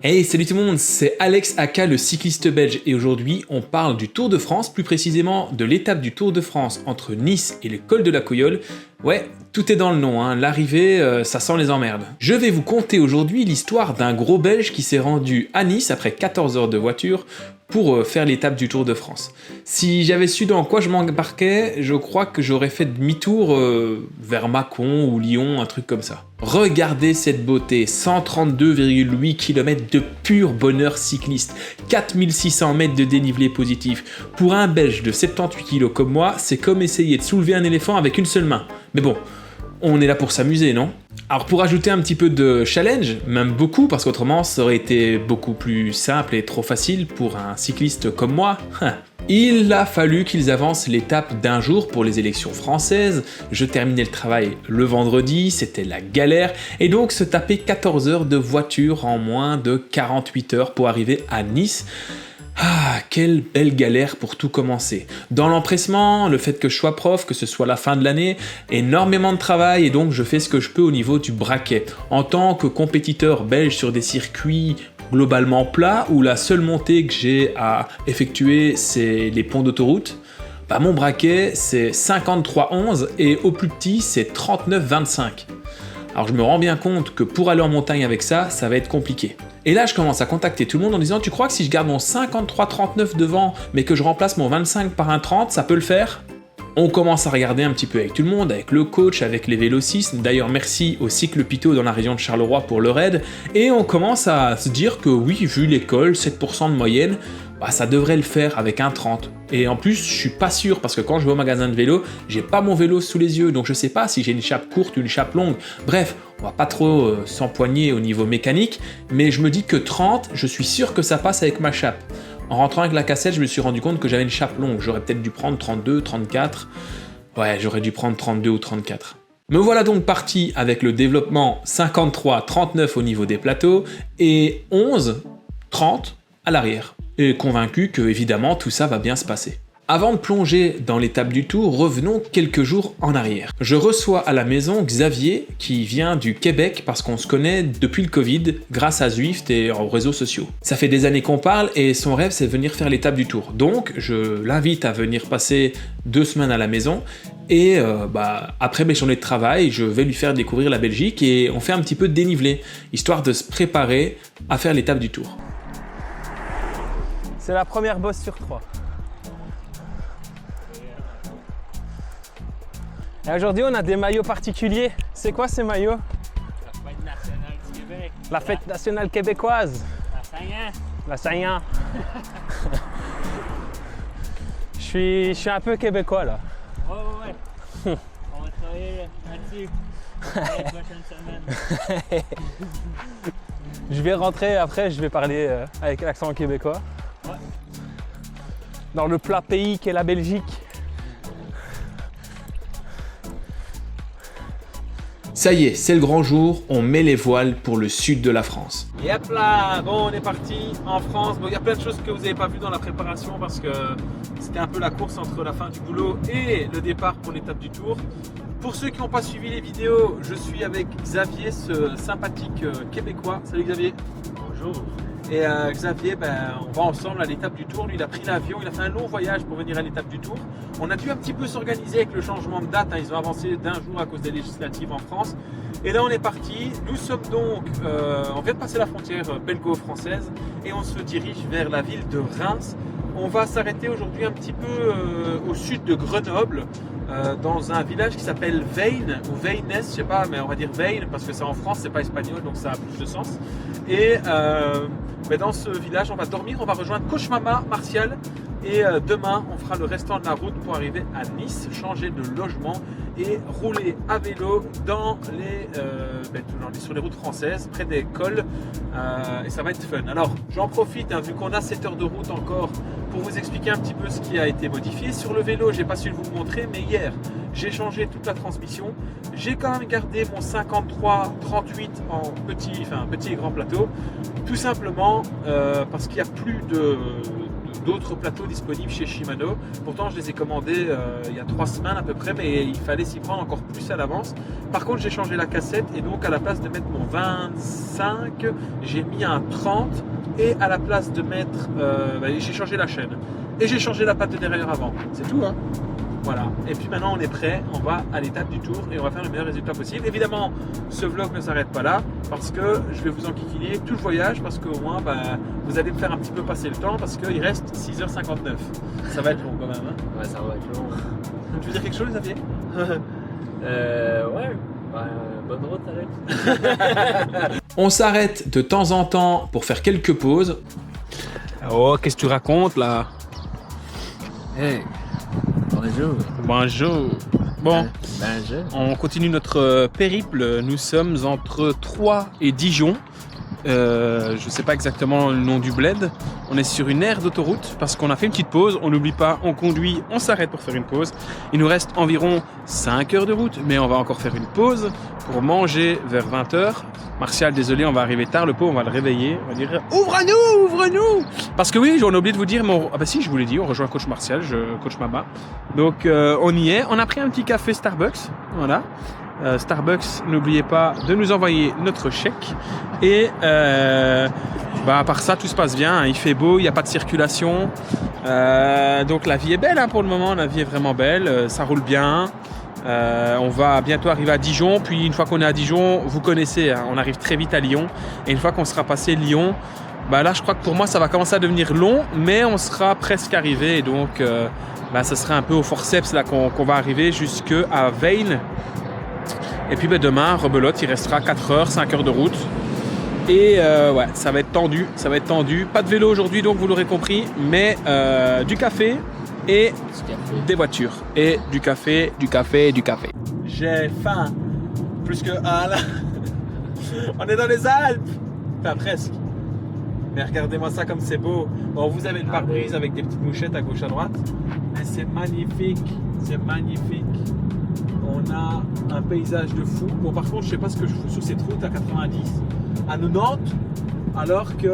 Hey, salut tout le monde, c'est Alex aka le cycliste belge et aujourd'hui on parle du Tour de France, plus précisément de l'étape du Tour de France entre Nice et le col de la Couilleule. Ouais, tout est dans le nom, hein. L'arrivée, ça sent les emmerdes. Je vais vous conter aujourd'hui l'histoire d'un gros belge qui s'est rendu à Nice après 14 heures de voiture pour faire l'étape du Tour de France. Si j'avais su dans quoi je m'embarquais, je crois que j'aurais fait demi-tour vers Mâcon ou Lyon, un truc comme ça. Regardez cette beauté, 132,8 km de pur bonheur cycliste, 4600 mètres de dénivelé positif. Pour un Belge de 78 kg comme moi, c'est comme essayer de soulever un éléphant avec une seule main. Mais bon, on est là pour s'amuser, non ? Alors pour ajouter un petit peu de challenge, même beaucoup, parce qu'autrement ça aurait été beaucoup plus simple et trop facile pour un cycliste comme moi, il a fallu qu'ils avancent l'étape d'un jour pour les élections françaises. Je terminais le travail le vendredi, c'était la galère, et donc se taper 14 heures de voiture en moins de 48 heures pour arriver à Nice. Ah, quelle belle galère pour tout commencer. Dans l'empressement, le fait que je sois prof, que ce soit la fin de l'année, énormément de travail et donc je fais ce que je peux au niveau du braquet. En tant que compétiteur belge sur des circuits globalement plats où la seule montée que j'ai à effectuer c'est les ponts d'autoroute, mon braquet c'est 53,11 et au plus petit c'est 39,25. Alors je me rends bien compte que pour aller en montagne avec ça, ça va être compliqué. Et là je commence à contacter tout le monde en disant « Tu crois que si je garde mon 53,39 devant, mais que je remplace mon 25 par un 30, ça peut le faire ?» On commence à regarder un petit peu avec tout le monde, avec le coach, avec les vélocistes. D'ailleurs merci au Cycle Pitot dans la région de Charleroi pour leur aide. Et on commence à se dire que oui, vu l'école, 7% de moyenne, ça devrait le faire avec un 30. Et en plus, je suis pas sûr parce que quand je vais au magasin de vélo, j'ai pas mon vélo sous les yeux, donc je sais pas si j'ai une chape courte ou une chape longue. Bref, on va pas trop s'empoigner au niveau mécanique, mais je me dis que 30, je suis sûr que ça passe avec ma chape. En rentrant avec la cassette, je me suis rendu compte que j'avais une chape longue. J'aurais peut-être dû prendre 32, 34. Ouais, j'aurais dû prendre 32 ou 34. Me voilà donc parti avec le développement 53, 39 au niveau des plateaux et 11, 30 à l'arrière. Et convaincu que évidemment tout ça va bien se passer. Avant de plonger dans l'étape du Tour, revenons quelques jours en arrière. Je reçois à la maison Xavier qui vient du Québec parce qu'on se connaît depuis le Covid grâce à Zwift et aux réseaux sociaux. Ça fait des années qu'on parle et son rêve c'est de venir faire l'étape du Tour. Donc je l'invite à venir passer 2 semaines à la maison et après mes journées de travail, je vais lui faire découvrir la Belgique et on fait un petit peu de dénivelé, histoire de se préparer à faire l'étape du Tour. C'est la première bosse sur 3. Et aujourd'hui, on a des maillots particuliers. C'est quoi ces maillots? La fête nationale du Québec. La fête nationale québécoise. La Saint-Jean. La Saint-Jean. Je suis un peu québécois là. Ouais. On va travailler là-dessus les prochaines semaines. Je vais rentrer après, je vais parler avec l'accent québécois. Ouais. Dans le plat pays qu'est la Belgique. Ça y est, c'est le grand jour, on met les voiles pour le sud de la France. Et hop là, bon on est parti en France. Bon, il y a plein de choses que vous n'avez pas vues dans la préparation parce que c'était un peu la course entre la fin du boulot et le départ pour l'étape du Tour. Pour ceux qui n'ont pas suivi les vidéos, je suis avec Xavier, ce sympathique Québécois. Salut Xavier. Bonjour. Et Xavier, on va ensemble à l'étape du Tour. Lui, il a pris l'avion, il a fait un long voyage pour venir à l'étape du Tour. On a dû un petit peu s'organiser avec le changement de date. Ils ont avancé d'1 jour à cause des législatives en France. Et là, on est parti. Nous sommes donc, on vient de passer la frontière belgo-française et on se dirige vers la ville de Reims. On va s'arrêter aujourd'hui un petit peu au sud de Grenoble, dans un village qui s'appelle Veynes ou Veynes, je sais pas, mais on va dire Veynes parce que c'est en France, c'est pas espagnol, donc ça a plus de sens. Et dans ce village, on va dormir, on va rejoindre Cauchemama, Martial, et demain, on fera le restant de la route pour arriver à Nice, changer de logement et rouler à vélo sur les routes françaises, près des cols, et ça va être fun. Alors, j'en profite, vu qu'on a 7 heures de route encore, pour vous expliquer un petit peu ce qui a été modifié. Sur le vélo, j'ai pas su vous montrer, mais hier, j'ai changé toute la transmission. J'ai quand même gardé mon 53-38 en petit et grand plateau, tout simplement parce qu'il n'y a plus d'autres plateaux disponibles chez Shimano. Pourtant, je les ai commandés il y a 3 semaines à peu près, mais il fallait s'y prendre encore plus à l'avance. Par contre, j'ai changé la cassette et donc à la place de mettre mon 25, j'ai mis un 30 et à la place de mettre, j'ai changé la chaîne et j'ai changé la patte de derrière avant. C'est tout, hein. Voilà, et puis maintenant on est prêt, on va à l'étape du tour et on va faire le meilleur résultat possible. Évidemment, ce vlog ne s'arrête pas là parce que je vais vous enquiquiner tout le voyage parce qu'au moins vous allez me faire un petit peu passer le temps parce qu'il reste 6h59. Ça va être long quand même. Hein. Ouais, ça va être long. Tu veux dire quelque chose, Xavier? Ouais. Bonne route, Alex. On s'arrête de temps en temps pour faire quelques pauses. Oh, qu'est-ce que tu racontes là? Hey, bonjour. Bonjour. Bon, Bonjour. on continue notre périple. Nous sommes entre Troyes et Dijon. Je ne sais pas exactement le nom du bled. On est sur une aire d'autoroute parce qu'on a fait une petite pause. On n'oublie pas, on conduit, on s'arrête pour faire une pause. Il nous reste environ 5 heures de route, mais on va encore faire une pause pour manger vers 20 h. Martial, désolé, on va arriver tard. Le pot, on va le réveiller. On va dire ouvre-nous, ouvre-nous. Parce que oui, j'en ai oublié de vous dire, mais si, je vous l'ai dit, on rejoint coach Martial, coach Mama. Donc on y est. On a pris un petit café Starbucks. Voilà. Starbucks, n'oubliez pas de nous envoyer notre chèque et à part ça tout se passe bien, hein. Il fait beau, il n'y a pas de circulation, donc la vie est belle, hein, pour le moment, la vie est vraiment belle, ça roule bien. On va bientôt arriver à Dijon, puis une fois qu'on est à Dijon, vous connaissez, hein, on arrive très vite à Lyon et une fois qu'on sera passé Lyon, là je crois que pour moi ça va commencer à devenir long, mais on sera presque arrivé et donc ça sera un peu au forceps là qu'on va arriver jusqu'à Veynes. Et puis demain, rebelote, il restera 4 heures, 5 heures de route. Et ça va être tendu, Pas de vélo aujourd'hui, donc vous l'aurez compris, mais du café et des voitures. Et du café. J'ai faim. Plus que là. On est dans les Alpes. Enfin, presque. Mais regardez-moi ça comme c'est beau. Bon, vous avez le pare-brise avec des petites mouchettes à gauche à droite. Mais c'est magnifique. On a un paysage de fou. Bon, par contre, je sais pas ce que je fous sur cette route à 90, à 90, alors qu'il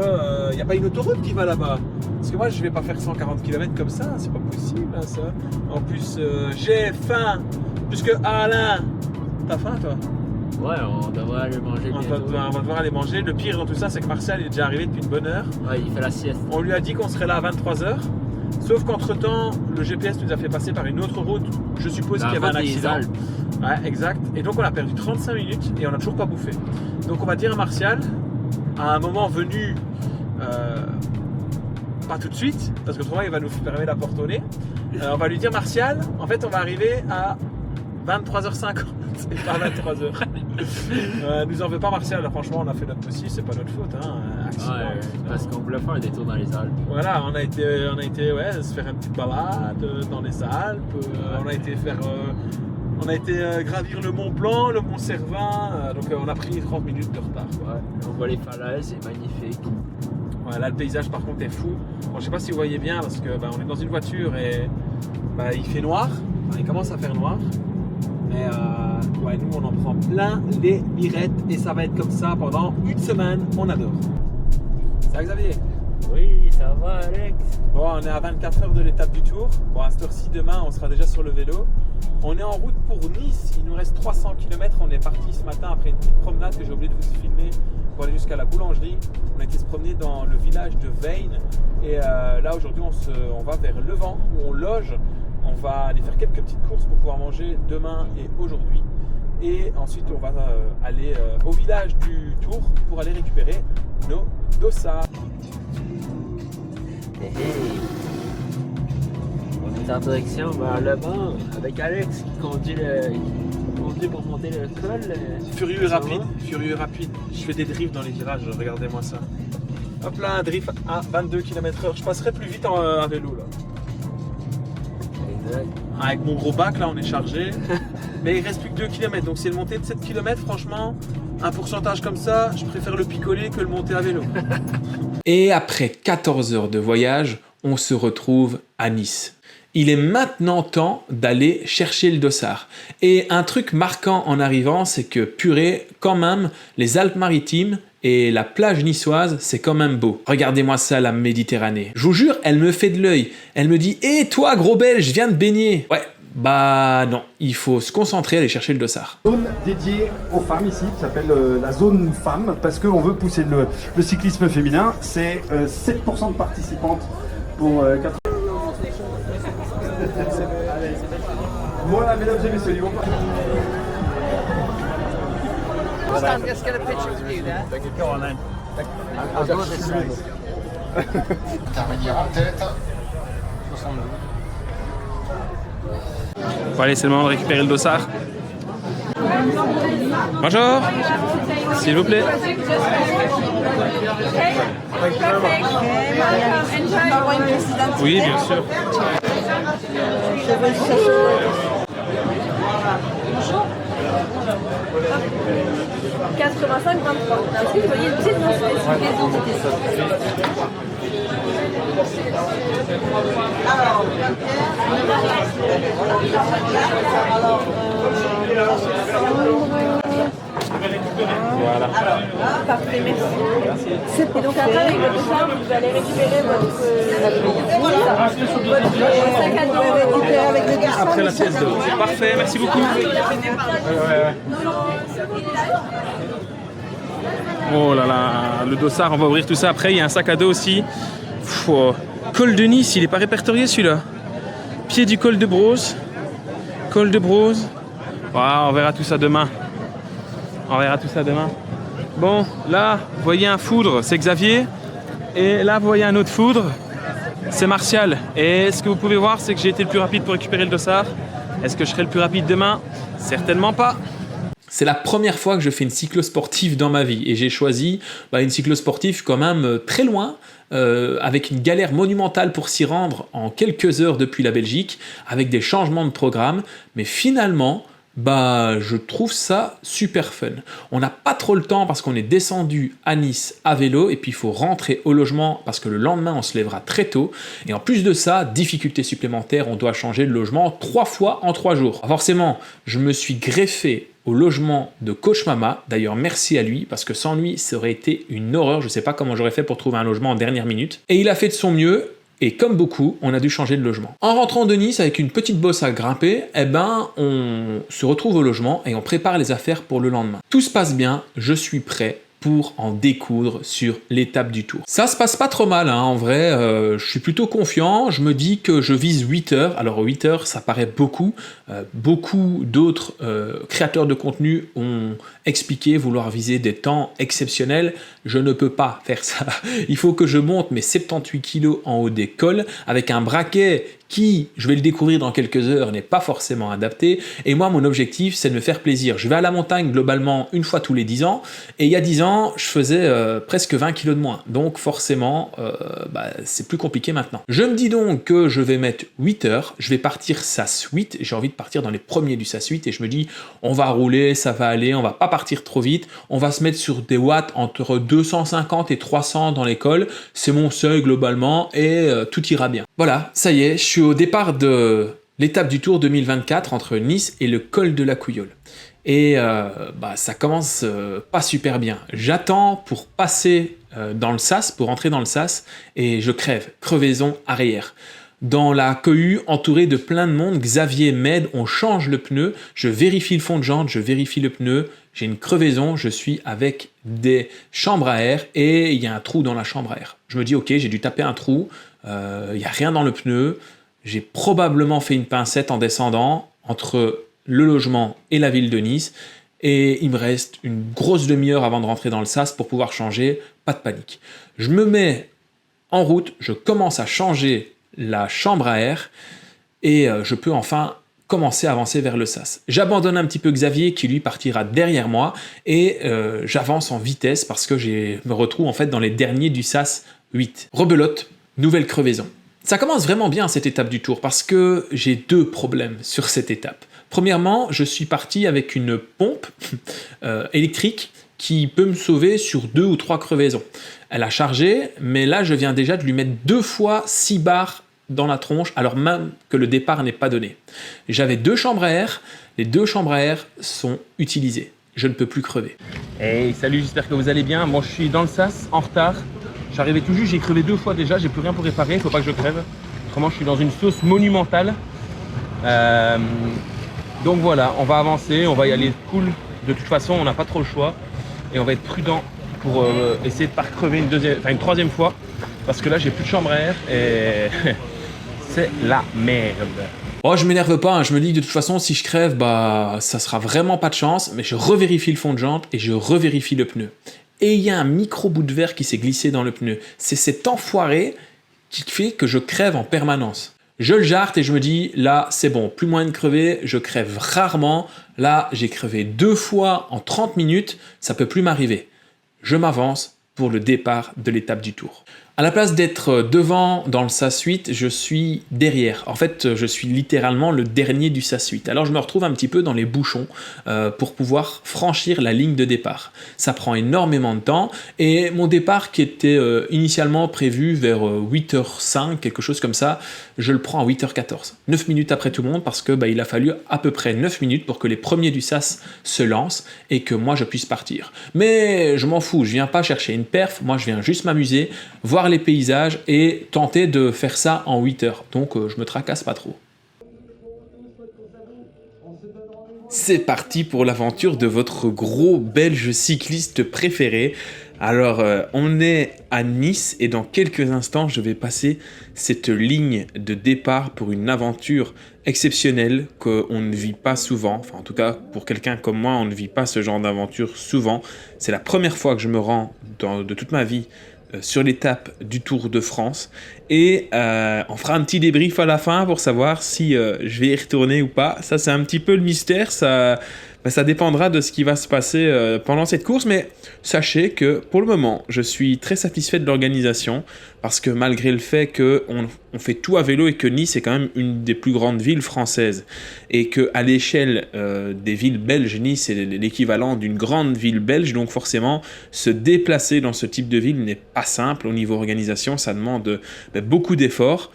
n'y a pas une autoroute qui va là-bas. Parce que moi, je vais pas faire 140 km comme ça, c'est pas possible, hein, ça. En plus, j'ai faim. Puisque Alain, t'as faim, toi? Ouais, on devrait aller manger On bientôt. va devoir aller manger. Le pire dans tout ça, c'est que Martial est déjà arrivé depuis une bonne heure. Ouais, il fait la sieste. On lui a dit qu'on serait là à 23 h. Sauf qu'entre-temps, le GPS nous a fait passer par une autre route. Je suppose qu'il y avait un accident. Ouais, exact. Et donc on a perdu 35 minutes et on n'a toujours pas bouffé. Donc on va dire à Martial, à un moment venu, pas tout de suite, parce que autrement il va nous fermer la porte au nez. On va lui dire, Martial, en fait on va arriver à 23h50 et pas 23h. Nous en veut pas, Martial. Franchement, on a fait notre possible, c'est pas notre faute. Hein. Accident, Ouais, parce qu'on voulait faire un détour dans les Alpes. Voilà, on a été se faire une petite balade dans les Alpes. On a été gravir le Mont Blanc, le Mont Cervin. Donc on a pris 30 minutes de retard. Ouais, on voit les falaises, c'est magnifique. Ouais, là, le paysage par contre est fou. Bon, je sais pas si vous voyez bien parce que on est dans une voiture et il fait noir. Il commence à faire noir. Mais nous on en prend plein les mirettes et ça va être comme ça pendant une semaine. On adore. Ça va, Xavier? Oui, ça va, Alex. Bon, on est à 24 heures de l'étape du Tour. Bon, à cette heure-ci, demain, on sera déjà sur le vélo. On est en route pour Nice. Il nous reste 300 km. On est parti ce matin après une petite promenade que j'ai oublié de vous filmer pour aller jusqu'à la boulangerie. On a été se promener dans le village de Veynes. Et là, aujourd'hui, on va vers Levant où on loge. On va aller faire quelques petites courses pour pouvoir manger demain et aujourd'hui. Et ensuite, on va aller au village du Tour pour aller récupérer nos dossards. On est en direction vers Levant avec Alex qui conduit pour monter le col. Furieux et Ça rapide, va? furieux et rapide. Je fais des drifts dans les virages, regardez-moi ça. Hop là, un drift à 22 km/h. Je passerai plus vite à vélo là. Exact. Avec mon gros bac là, on est chargé. Mais il reste plus que 2 km, donc c'est le monter de 7 km, franchement, un pourcentage comme ça, je préfère le picoler que le monter à vélo. Et après 14 heures de voyage, on se retrouve à Nice. Il est maintenant temps d'aller chercher le dossard. Et un truc marquant en arrivant, c'est que purée, quand même, les Alpes-Maritimes Et la plage niçoise, c'est quand même beau. Regardez-moi ça, la Méditerranée. Je vous jure, elle me fait de l'œil. Elle me dit « Hé, toi, gros belge, je viens de baigner !» Ouais, bah non, il faut se concentrer, aller chercher le dossard. Zone dédiée aux femmes ici, qui s'appelle la zone femmes, parce qu'on veut pousser le cyclisme féminin. C'est 7% de participantes pour 4... Voilà, mesdames et messieurs, Stan, let's get a picture with you there. Go on then. I'll go this side. Intermédiaire en tête. 72. Bon allez, c'est le moment de récupérer le dossard. Bonjour, s'il vous plaît. Oui, bien sûr. Bonjour. 85 23. Est-ce que vous voyez une petite mention sur les identités? Voilà. Parfait, merci. Et donc après, avec le dossard, vous allez récupérer votre sac à dos récupéré avec le dossard. Après la pièce d'eau. Parfait, merci beaucoup. Oh là là, le dossard, on va ouvrir tout ça après. Il y a un sac à dos aussi. Pfff, col de Nice, il n'est pas répertorié celui-là. Pied du col de Brosse. Col de Brosse. On verra tout ça demain. On verra tout ça demain. Bon, là, vous voyez un foudre, c'est Xavier. Et là, vous voyez un autre foudre, c'est Martial. Et ce que vous pouvez voir, c'est que j'ai été le plus rapide pour récupérer le dossard. Est-ce que je serai le plus rapide demain? Certainement pas. C'est la première fois que je fais une cyclosportive dans ma vie et j'ai choisi une cyclosportive quand même très loin, avec une galère monumentale pour s'y rendre en quelques heures depuis la Belgique, avec des changements de programme, mais finalement, je trouve ça super fun. On n'a pas trop le temps parce qu'on est descendu à Nice à vélo et puis il faut rentrer au logement parce que le lendemain on se lèvera très tôt. Et en plus de ça, difficulté supplémentaire, on doit changer de logement 3 fois en 3 jours. Forcément, je me suis greffé au logement de Coach Mama. D'ailleurs, merci à lui, parce que sans lui, ça aurait été une horreur. Je ne sais pas comment j'aurais fait pour trouver un logement en dernière minute. Et il a fait de son mieux. Et comme beaucoup, on a dû changer de logement. En rentrant de Nice avec une petite bosse à grimper, on se retrouve au logement et on prépare les affaires pour le lendemain. Tout se passe bien, je suis prêt pour en découdre sur l'étape du Tour. Ça se passe pas trop mal, hein, en vrai, je suis plutôt confiant, je me dis que je vise 8 heures, alors 8 heures ça paraît beaucoup, beaucoup d'autres créateurs de contenu ont expliqué vouloir viser des temps exceptionnels, je ne peux pas faire ça, il faut que je monte mes 78 kg en haut des cols avec un braquet qui, je vais le découvrir dans quelques heures, n'est pas forcément adapté. Et moi, mon objectif, c'est de me faire plaisir. Je vais à la montagne globalement une fois tous les 10 ans. Et il y a 10 ans, je faisais presque 20 kilos de moins. Donc forcément, c'est plus compliqué maintenant. Je me dis donc que je vais mettre 8 heures. Je vais partir SAS 8. J'ai envie de partir dans les premiers du SAS 8. Et je me dis, on va rouler, ça va aller. On va pas partir trop vite. On va se mettre sur des watts entre 250 et 300 dans l'école. C'est mon seuil globalement. Et tout ira bien. Voilà, ça y est, je suis au départ de l'étape du Tour 2024 entre Nice et le col de la Couillole. Et ça commence pas super bien. J'attends pour passer dans le sas, pour entrer dans le sas, et je crève, crevaison arrière. Dans la cohue, entouré de plein de monde, Xavier m'aide, on change le pneu, je vérifie le fond de jante, je vérifie le pneu, j'ai une crevaison, je suis avec des chambres à air et il y a un trou dans la chambre à air. Je me dis, ok, j'ai dû taper un trou, il n'y a rien dans le pneu, j'ai probablement fait une pincette en descendant entre le logement et la ville de Nice et il me reste une grosse demi-heure avant de rentrer dans le sas pour pouvoir changer, pas de panique. Je me mets en route, je commence à changer la chambre à air et je peux enfin commencer à avancer vers le sas. J'abandonne un petit peu Xavier qui lui partira derrière moi et j'avance en vitesse parce que je me retrouve en fait dans les derniers du sas 8. Rebelote, nouvelle crevaison. Ça commence vraiment bien cette étape du Tour parce que j'ai 2 problèmes sur cette étape. Premièrement, je suis parti avec une pompe électrique qui peut me sauver sur 2 ou 3 crevaisons. Elle a chargé, mais là je viens déjà de lui mettre 2 fois 6 bars dans la tronche, alors même que le départ n'est pas donné. J'avais 2 chambres à air, les 2 chambres à air sont utilisées. je ne peux plus crever. Hey, salut, j'espère que vous allez bien. Bon, je suis dans le sas, en retard. J'arrivais tout juste, j'ai crevé 2 fois déjà, j'ai plus rien pour réparer, il faut pas que je crève. Autrement, je suis dans une sauce monumentale. Donc voilà, on va avancer, on va y aller cool. De toute façon, on n'a pas trop le choix. Et on va être prudent pour essayer de ne pas crever une troisième fois. Parce que là, j'ai plus de chambre à air et c'est la merde. Oh, je m'énerve pas, hein. Je me dis que de toute façon, si je crève, bah, ça sera vraiment pas de chance, mais je revérifie le fond de jante et je revérifie le pneu. Et il y a un micro bout de verre qui s'est glissé dans le pneu. C'est cet enfoiré qui fait que je crève en permanence. Je le jarte et je me dis, là, c'est bon, plus moyen de crever, je crève rarement. Là, j'ai crevé 2 fois en 30 minutes, ça peut plus m'arriver. Je m'avance pour le départ de l'étape du Tour. À la place d'être devant dans le SAS 8, je suis derrière. En fait, je suis littéralement le dernier du SAS 8. Alors je me retrouve un petit peu dans les bouchons pour pouvoir franchir la ligne de départ. Ça prend énormément de temps et mon départ qui était initialement prévu vers 8h05, quelque chose comme ça, je le prends à 8h14. 9 minutes après tout le monde parce que il a fallu à peu près 9 minutes pour que les premiers du SAS se lancent et que moi je puisse partir. Mais je m'en fous, je viens pas chercher une perf, moi je viens juste m'amuser, voir les paysages et tenter de faire ça en 8 heures. Donc je me tracasse pas trop. C'est parti pour l'aventure de votre gros belge cycliste préféré. Alors on est à Nice et dans quelques instants je vais passer cette ligne de départ pour une aventure exceptionnelle qu'on ne vit pas souvent. Enfin en tout cas pour quelqu'un comme moi on ne vit pas ce genre d'aventure souvent. C'est la première fois que je me rends de toute ma vie sur l'étape du Tour de France et on fera un petit débrief à la fin pour savoir si je vais y retourner ou pas. Ça c'est un petit peu le mystère, ça dépendra de ce qui va se passer pendant cette course, mais sachez que pour le moment je suis très satisfait de l'organisation parce que malgré le fait qu'on fait tout à vélo et que Nice est quand même une des plus grandes villes françaises et qu'à l'échelle des villes belges, Nice est l'équivalent d'une grande ville belge, donc forcément se déplacer dans ce type de ville n'est pas simple au niveau organisation, ça demande beaucoup d'efforts,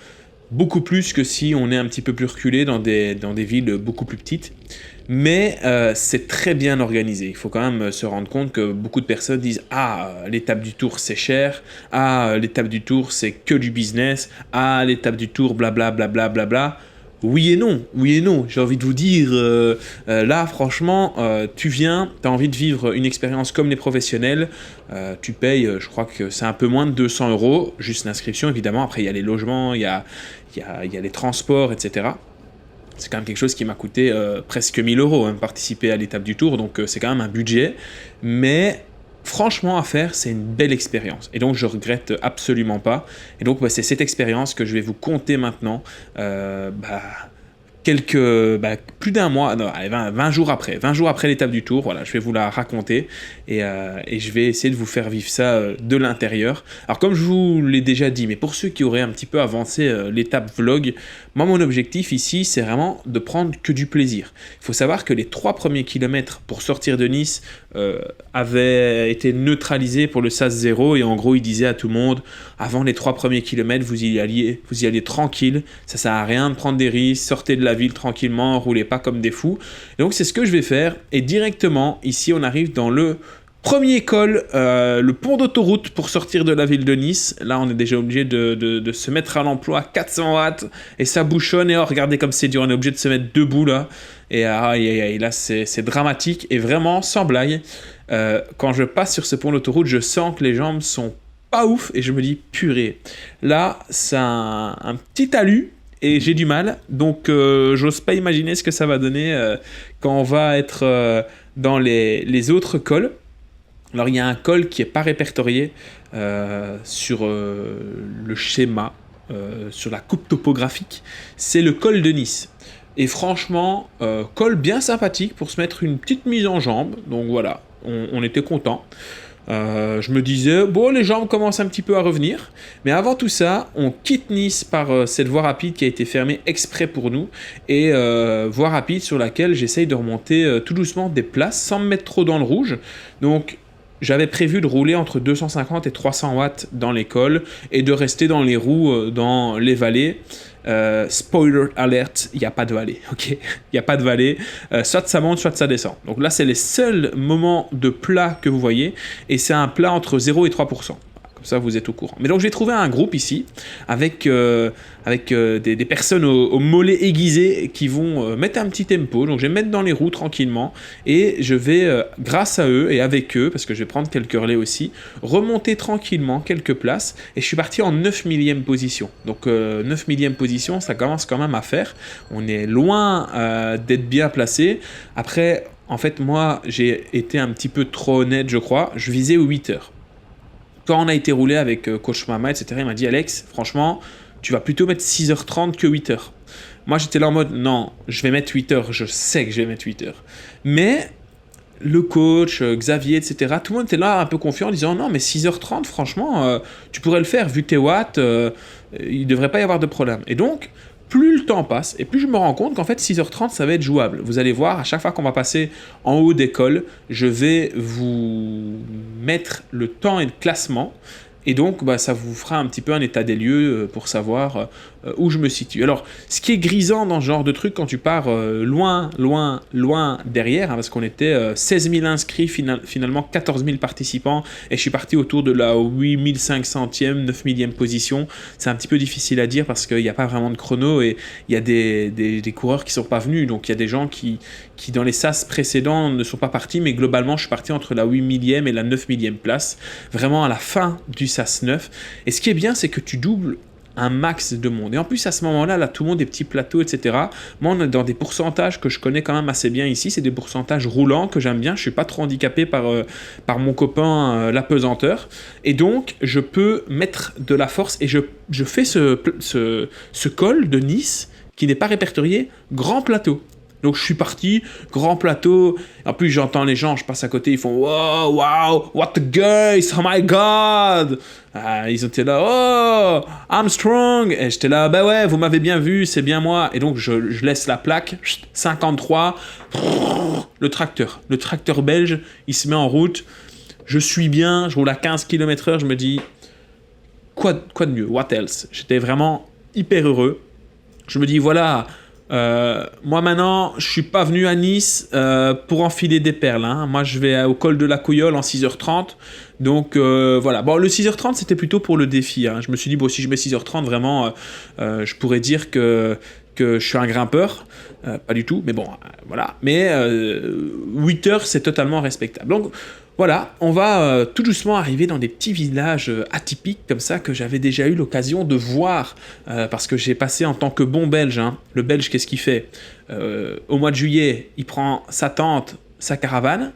beaucoup plus que si on est un petit peu plus reculé dans des villes beaucoup plus petites. Mais c'est très bien organisé. Il faut quand même se rendre compte que beaucoup de personnes disent « Ah, l'étape du Tour, c'est cher. Ah, l'étape du Tour, c'est que du business. Ah, l'étape du Tour, blablabla, blablabla. » Oui et non, j'ai envie de vous dire, là franchement, tu viens, tu as envie de vivre une expérience comme les professionnels, tu payes, je crois que c'est un peu moins de 200 €, juste l'inscription évidemment, après il y a les logements, il y a les transports, etc. C'est quand même quelque chose qui m'a coûté presque 1 000 €, participer à l'étape du Tour, donc c'est quand même un budget, mais franchement à faire, c'est une belle expérience. Et donc je regrette absolument pas. Et donc c'est cette expérience que je vais vous conter maintenant, plus d'un mois, non, allez, 20 jours après l'étape du Tour, voilà, je vais vous la raconter et je vais essayer de vous faire vivre ça de l'intérieur. Alors comme je vous l'ai déjà dit, mais pour ceux qui auraient un petit peu avancé l'étape vlog, moi mon objectif ici c'est vraiment de prendre que du plaisir. Il faut savoir que les 3 premiers kilomètres pour sortir de Nice avaient été neutralisés pour le SAS 0 et en gros il disait à tout le monde, avant les 3 premiers kilomètres vous y alliez tranquille, ça sert à rien de prendre des risques, sortez de la ville tranquillement, roulez pas comme des fous. Et donc c'est ce que je vais faire et directement ici on arrive dans le premier col, le pont d'autoroute pour sortir de la ville de Nice. Là on est déjà obligé de se mettre à l'emploi, 400 watts et ça bouchonne et regardez comme c'est dur, on est obligé de se mettre debout là et là c'est dramatique et vraiment sans blague, quand je passe sur ce pont d'autoroute je sens que les jambes sont pas ouf et je me dis purée, là c'est un petit talus et j'ai du mal, donc j'ose pas imaginer ce que ça va donner quand on va être dans les autres cols. Alors il y a un col qui n'est pas répertorié sur le schéma, sur la coupe topographique, c'est le col de Nice. Et franchement, col bien sympathique pour se mettre une petite mise en jambe, donc voilà, on était content. Je me disais, bon, les jambes commencent un petit peu à revenir, mais avant tout ça, on quitte Nice par cette voie rapide qui a été fermée exprès pour nous, et voie rapide sur laquelle j'essaye de remonter tout doucement des places sans me mettre trop dans le rouge. Donc j'avais prévu de rouler entre 250 et 300 watts dans les cols et de rester dans les roues dans les vallées. Spoiler alert, il n'y a pas de vallée, ok? Il n'y a pas de vallée, soit ça monte, soit ça descend. Donc là, c'est les seuls moments de plat que vous voyez, et c'est un plat entre 0 et 3%. Comme ça, vous êtes au courant. Mais donc, j'ai trouvé un groupe ici avec des personnes aux mollets aiguisés qui vont mettre un petit tempo. Donc, je vais me mettre dans les roues tranquillement et je vais, grâce à eux et avec eux, parce que je vais prendre quelques relais aussi, remonter tranquillement quelques places. Et je suis parti en 9 millième position. Donc, 9 millième position, ça commence quand même à faire. On est loin d'être bien placé. Après, en fait, moi, j'ai été un petit peu trop honnête, je crois. Je visais aux 8 heures. Quand on a été roulé avec Coach Mama, etc., il m'a dit « Alex, franchement, tu vas plutôt mettre 6h30 que 8h. » Moi, j'étais là en mode « Non, je vais mettre 8h, je sais que je vais mettre 8h. » Mais le coach, Xavier, etc., tout le monde était là un peu confiant en disant « Non, mais 6h30, franchement, tu pourrais le faire, vu tes watts, il ne devrait pas y avoir de problème. » Et donc, plus le temps passe, et plus je me rends compte qu'en fait 6h30 ça va être jouable. Vous allez voir, à chaque fois qu'on va passer en haut des cols, je vais vous mettre le temps et le classement, et donc ça vous fera un petit peu un état des lieux pour savoir où je me situe. Alors, ce qui est grisant dans ce genre de truc, quand tu pars loin derrière, parce qu'on était 16 000 inscrits, finalement 14 000 participants, et je suis parti autour de la 8500e, 9 millième position. C'est un petit peu difficile à dire parce qu'il n'y a pas vraiment de chrono, et il y a des coureurs qui ne sont pas venus, donc il y a des gens qui dans les SAS précédents ne sont pas partis, mais globalement je suis parti entre la 8 millième et la 9 millième place, vraiment à la fin du SAS 9. Et ce qui est bien, c'est que tu doubles un max de monde. Et en plus, à ce moment-là, là, tout le monde, des petits plateaux, etc. Moi, on est dans des pourcentages que je connais quand même assez bien ici. C'est des pourcentages roulants que j'aime bien. Je suis pas trop handicapé par mon copain, l'apesanteur. Et donc, je peux mettre de la force. Et je fais ce col de Nice qui n'est pas répertorié grand plateau. Donc je suis parti, grand plateau, en plus j'entends les gens, je passe à côté, ils font wow, wow, what the guys, oh my god, ils étaient là, oh, Armstrong, et j'étais là, bah ouais, vous m'avez bien vu, c'est bien moi, et donc je laisse la plaque, 53, le tracteur belge, il se met en route, je suis bien, je roule à 15 km/h, je me dis, quoi de mieux, what else, j'étais vraiment hyper heureux, je me dis voilà, moi maintenant, je suis pas venu à Nice pour enfiler des perles. Hein. Moi, je vais au col de la Couilleule en 6h30. Donc voilà. Bon, le 6h30, c'était plutôt pour le défi. Hein. Je me suis dit, bon, si je mets 6h30, vraiment, je pourrais dire que je suis un grimpeur. Pas du tout, mais bon, voilà. Mais 8h, c'est totalement respectable. Donc voilà, on va tout doucement arriver dans des petits villages atypiques comme ça que j'avais déjà eu l'occasion de voir parce que j'ai passé en tant que bon Belge. Hein. Le Belge, qu'est-ce qu'il fait au mois de juillet, il prend sa tente, sa caravane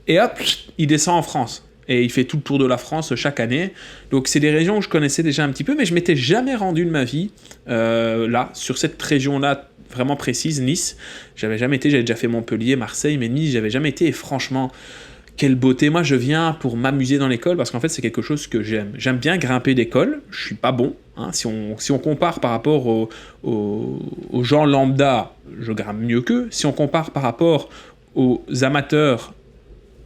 et hop, il descend en France. Et il fait tout le tour de la France chaque année. Donc c'est des régions que je connaissais déjà un petit peu, mais je m'étais jamais rendu de ma vie là, sur cette région-là vraiment précise, Nice. J'avais jamais été, j'avais déjà fait Montpellier, Marseille, mais Nice, j'avais jamais été. Et franchement, quelle beauté. Moi, je viens pour m'amuser dans l'école parce qu'en fait, c'est quelque chose que j'aime. J'aime bien grimper d'école. Je suis pas bon. Hein. Si on compare par rapport aux gens lambda, je grimpe mieux qu'eux. Si on compare par rapport aux amateurs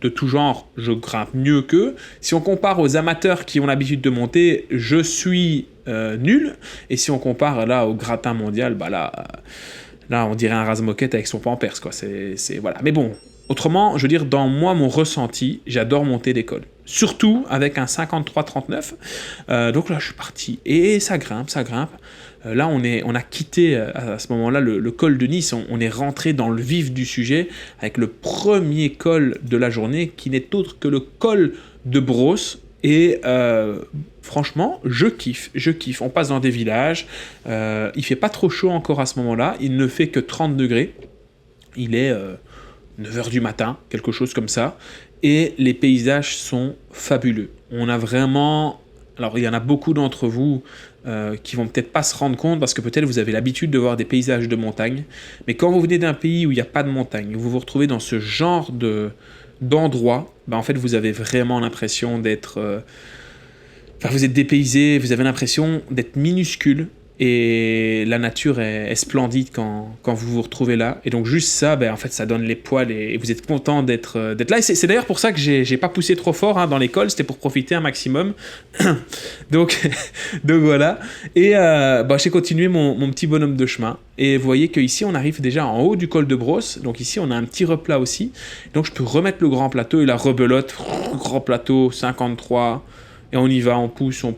de tout genre, je grimpe mieux qu'eux. Si on compare aux amateurs qui ont l'habitude de monter, je suis nul. Et si on compare là au gratin mondial, bah là on dirait un rase-moquette avec son pampers, quoi. C'est voilà. Mais bon, autrement, je veux dire, dans moi, mon ressenti, j'adore monter d'école. Surtout avec un 53-39. Donc là, je suis parti. Et ça grimpe. Là, on a quitté à ce moment-là le col de Nice. On est rentré dans le vif du sujet avec le premier col de la journée qui n'est autre que le col de Brosse. Et franchement, je kiffe. On passe dans des villages. Il fait pas trop chaud encore à ce moment-là. Il ne fait que 30 degrés. Il est 9h du matin, quelque chose comme ça. Et les paysages sont fabuleux. On a vraiment... Alors, il y en a beaucoup d'entre vous qui vont peut-être pas se rendre compte parce que peut-être vous avez l'habitude de voir des paysages de montagne. Mais quand vous venez d'un pays où il n'y a pas de montagne, vous vous retrouvez dans ce genre d'endroit, en fait, vous avez vraiment l'impression d'être... vous êtes dépaysé, vous avez l'impression d'être minuscule. Et la nature est splendide quand vous vous retrouvez là. Et donc juste ça, en fait, ça donne les poils et vous êtes content d'être là. Et c'est d'ailleurs pour ça que j'ai pas poussé trop fort dans l'école, c'était pour profiter un maximum. donc voilà. Et j'ai continué mon petit bonhomme de chemin. Et vous voyez qu'ici, on arrive déjà en haut du col de Brosse. Donc ici, on a un petit replat aussi. Donc je peux remettre le grand plateau et la rebelote. Grand plateau, 53... Et on y va, on pousse, on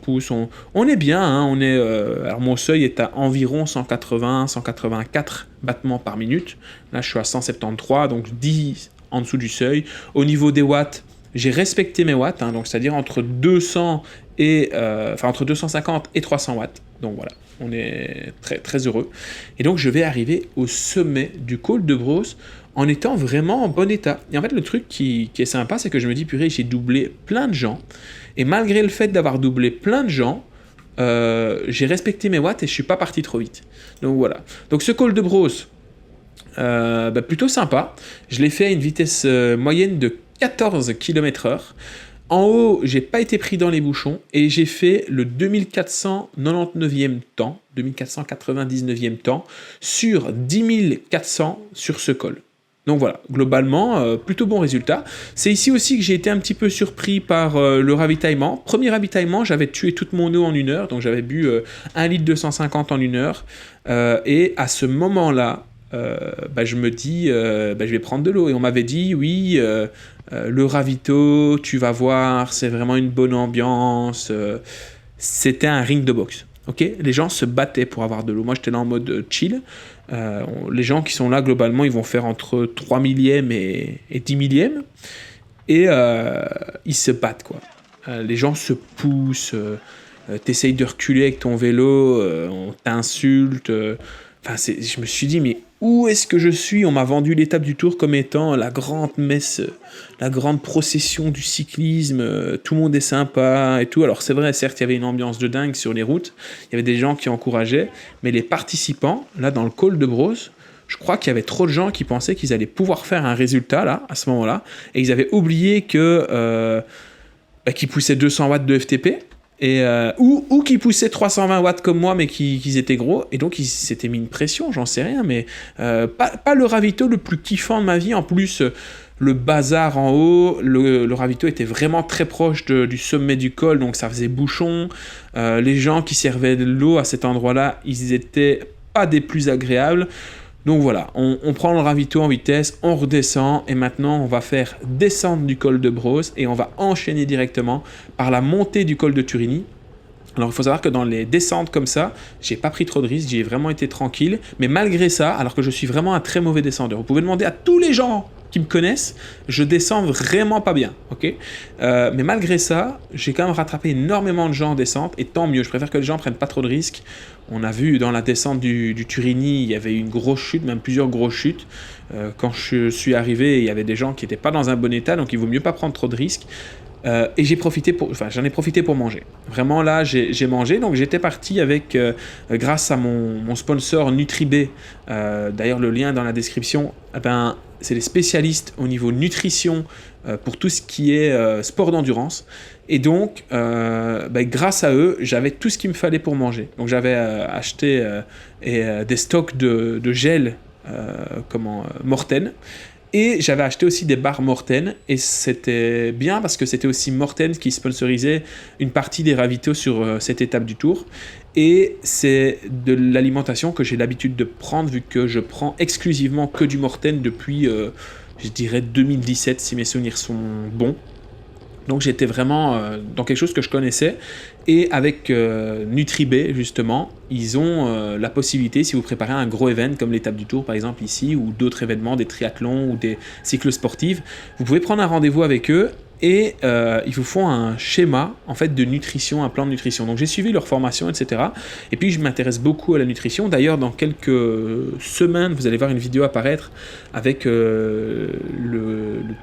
est bien, on est... alors mon seuil est à environ 180, 184 battements par minute. Là, je suis à 173, donc 10 en dessous du seuil. Au niveau des watts, j'ai respecté mes watts, donc c'est-à-dire entre 200 et... entre 250 et 300 watts. Donc voilà, on est très, très heureux. Et donc, je vais arriver au sommet du col de Brosse en étant vraiment en bon état. Et en fait, le truc qui est sympa, c'est que je me dis, purée, j'ai doublé plein de gens. Et malgré le fait d'avoir doublé plein de gens, j'ai respecté mes watts et je suis pas parti trop vite. Donc voilà. Donc ce col de Brosse, plutôt sympa. Je l'ai fait à une vitesse moyenne de 14 km/h. En haut, j'ai pas été pris dans les bouchons et j'ai fait le 2499e temps, 2499e temps, sur 10 400 sur ce col. Donc voilà, globalement, plutôt bon résultat. C'est ici aussi que j'ai été un petit peu surpris par le ravitaillement. Premier ravitaillement, j'avais tué toute mon eau en 1 heure, donc j'avais bu 1 litre 250 en 1 heure. Et à ce moment-là, je me dis, je vais prendre de l'eau. Et on m'avait dit, oui, le ravito, tu vas voir, c'est vraiment une bonne ambiance. C'était un ring de boxe. Okay, les gens se battaient pour avoir de l'eau. Moi, j'étais là en mode chill. Les gens qui sont là, globalement, ils vont faire entre 3 millièmes et 10 millièmes. Et ils se battent, quoi. Les gens se poussent. T'essayes de reculer avec ton vélo. On t'insulte. Je me suis dit, mais où est-ce que je suis ? On m'a vendu l'étape du Tour comme étant la grande messe, la grande procession du cyclisme, tout le monde est sympa et tout. Alors c'est vrai, certes, il y avait une ambiance de dingue sur les routes, il y avait des gens qui encourageaient, mais les participants, là dans le col de Brosse, je crois qu'il y avait trop de gens qui pensaient qu'ils allaient pouvoir faire un résultat là, à ce moment-là, et ils avaient oublié que qu'ils poussaient 200 watts de FTP, ou qui poussaient 320 watts comme moi mais qu'ils étaient gros, et donc ils s'étaient mis une pression, j'en sais rien, mais pas le ravito le plus kiffant de ma vie. En plus, le bazar en haut, le ravito était vraiment très proche du sommet du col, donc ça faisait bouchon. Les gens qui servaient de l'eau à cet endroit-là, ils étaient pas des plus agréables. Donc voilà, on prend le ravito en vitesse, on redescend, et maintenant on va faire descendre du col de Brosse et on va enchaîner directement par la montée du col de Turini. Alors il faut savoir que dans les descentes comme ça, j'ai pas pris trop de risques, j'ai vraiment été tranquille, mais malgré ça, alors que je suis vraiment un très mauvais descendeur, vous pouvez demander à tous les gens qui me connaissent, je descends vraiment pas bien, ok ? Mais malgré ça, j'ai quand même rattrapé énormément de gens en descente, et tant mieux, je préfère que les gens prennent pas trop de risques. On a vu dans la descente du Turini, il y avait une grosse chute, même plusieurs grosses chutes. Quand je suis arrivé, il y avait des gens qui n'étaient pas dans un bon état, donc il vaut mieux pas prendre trop de risques. Et j'en ai profité pour manger. Vraiment là, j'ai mangé, donc j'étais parti avec, grâce à mon sponsor Nutribé, d'ailleurs le lien dans la description, c'est les spécialistes au niveau nutrition pour tout ce qui est sport d'endurance. Et donc, grâce à eux, j'avais tout ce qu'il me fallait pour manger. Donc j'avais acheté des stocks de gel Morten. Et j'avais acheté aussi des barres Morten, et c'était bien parce que c'était aussi Morten qui sponsorisait une partie des ravitaux sur cette étape du Tour. Et c'est de l'alimentation que j'ai l'habitude de prendre, vu que je prends exclusivement que du Morten depuis, je dirais, 2017, si mes souvenirs sont bons. Donc j'étais vraiment dans quelque chose que je connaissais. Et avec Nutribé, justement, ils ont la possibilité, si vous préparez un gros événement comme l'étape du Tour par exemple ici, ou d'autres événements, des triathlons ou des cycles sportifs, vous pouvez prendre un rendez-vous avec eux et ils vous font un schéma en fait de nutrition, un plan de nutrition. Donc j'ai suivi leur formation, etc. Et puis je m'intéresse beaucoup à la nutrition. D'ailleurs, dans quelques semaines, vous allez voir une vidéo apparaître avec le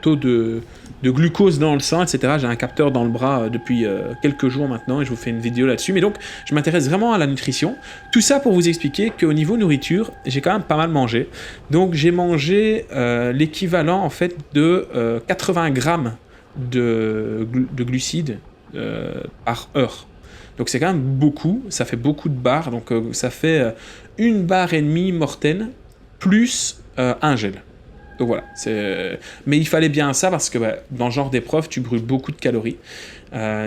taux de glucose dans le sang, etc. J'ai un capteur dans le bras depuis quelques jours maintenant, et je vous fais une vidéo là-dessus. Mais donc, je m'intéresse vraiment à la nutrition. Tout ça pour vous expliquer qu'au niveau nourriture, j'ai quand même pas mal mangé. Donc, j'ai mangé l'équivalent, en fait, de 80 grammes de glucides par heure. Donc c'est quand même beaucoup, ça fait beaucoup de barres, donc ça fait 1,5 barre mortaine plus un gel. Donc voilà, mais il fallait bien ça parce que dans ce genre d'épreuve, tu brûles beaucoup de calories.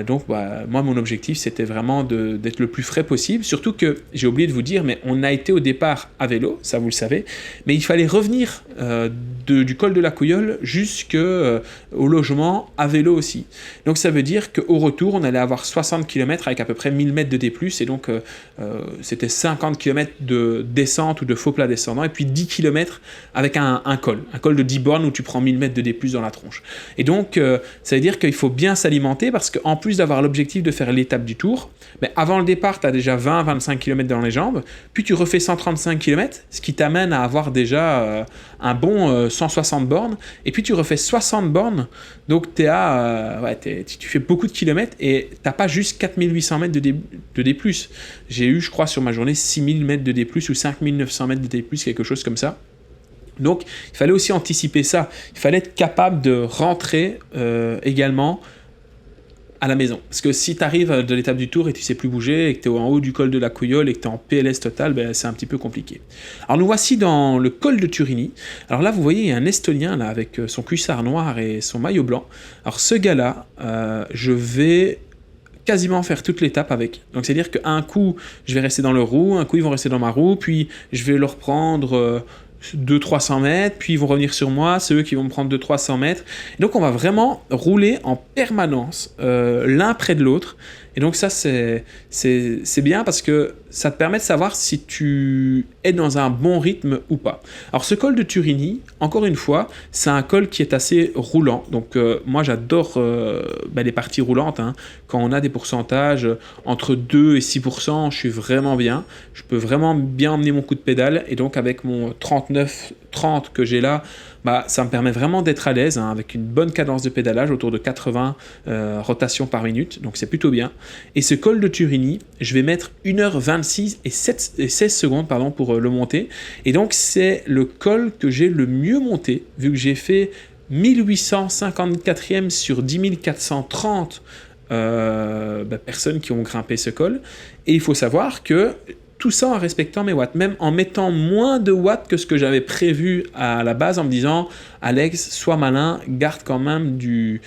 Donc moi mon objectif c'était vraiment d'être le plus frais possible, surtout que j'ai oublié de vous dire, mais on a été au départ à vélo, ça vous le savez, mais il fallait revenir du col de la Couilleule jusqu'au logement à vélo aussi. Donc ça veut dire qu'au retour on allait avoir 60 km avec à peu près 1000 mètres de D+, et donc c'était 50 km de descente ou de faux plat descendant, et puis 10 km avec un col de 10 bornes où tu prends 1000 mètres de D+, dans la tronche. Et donc ça veut dire qu'il faut bien s'alimenter, parce qu'en plus d'avoir l'objectif de faire l'étape du tour, mais avant le départ, tu as déjà 20-25 km dans les jambes, puis tu refais 135 km, ce qui t'amène à avoir déjà un bon 160 bornes, et puis tu refais 60 bornes, donc tu fais beaucoup de kilomètres, et tu n'as pas juste 4800 mètres de D+. J'ai eu, je crois, sur ma journée, 6000 mètres de D+, ou 5900 mètres de D+, quelque chose comme ça. Donc, il fallait aussi anticiper ça. Il fallait être capable de rentrer également à la maison. Parce que si tu arrives de l'étape du tour et tu sais plus bouger, et que tu es en haut du col de la Couilleule et que tu es en PLS total, c'est un petit peu compliqué. Alors nous voici dans le col de Turini. Alors là, vous voyez, il y a un Estonien là, avec son cuissard noir et son maillot blanc. Alors ce gars-là, je vais quasiment faire toute l'étape avec. Donc c'est-à-dire qu'un coup, je vais rester dans leur roue, un coup, ils vont rester dans ma roue, puis je vais leur prendre 200-300 mètres, puis ils vont revenir sur moi, c'est eux qui vont me prendre 200-300 mètres. Et donc on va vraiment rouler en permanence, l'un près de l'autre. Et donc ça, c'est bien parce que ça te permet de savoir si tu es dans un bon rythme ou pas. Alors ce col de Turini, encore une fois, c'est un col qui est assez roulant. Donc moi j'adore les parties roulantes. Quand on a des pourcentages entre 2 et 6%, je suis vraiment bien. Je peux vraiment bien emmener mon coup de pédale. Et donc avec mon 39-30 que j'ai là, ça me permet vraiment d'être à l'aise, avec une bonne cadence de pédalage, autour de 80 rotations par minute, donc c'est plutôt bien. Et ce col de Turini, je vais mettre 1h26 et 16 secondes pour le monter, et donc c'est le col que j'ai le mieux monté, vu que j'ai fait 1854e sur 10 430 personnes qui ont grimpé ce col, et il faut savoir que tout ça en respectant mes watts, même en mettant moins de watts que ce que j'avais prévu à la base, en me disant Alex, sois malin, garde quand même du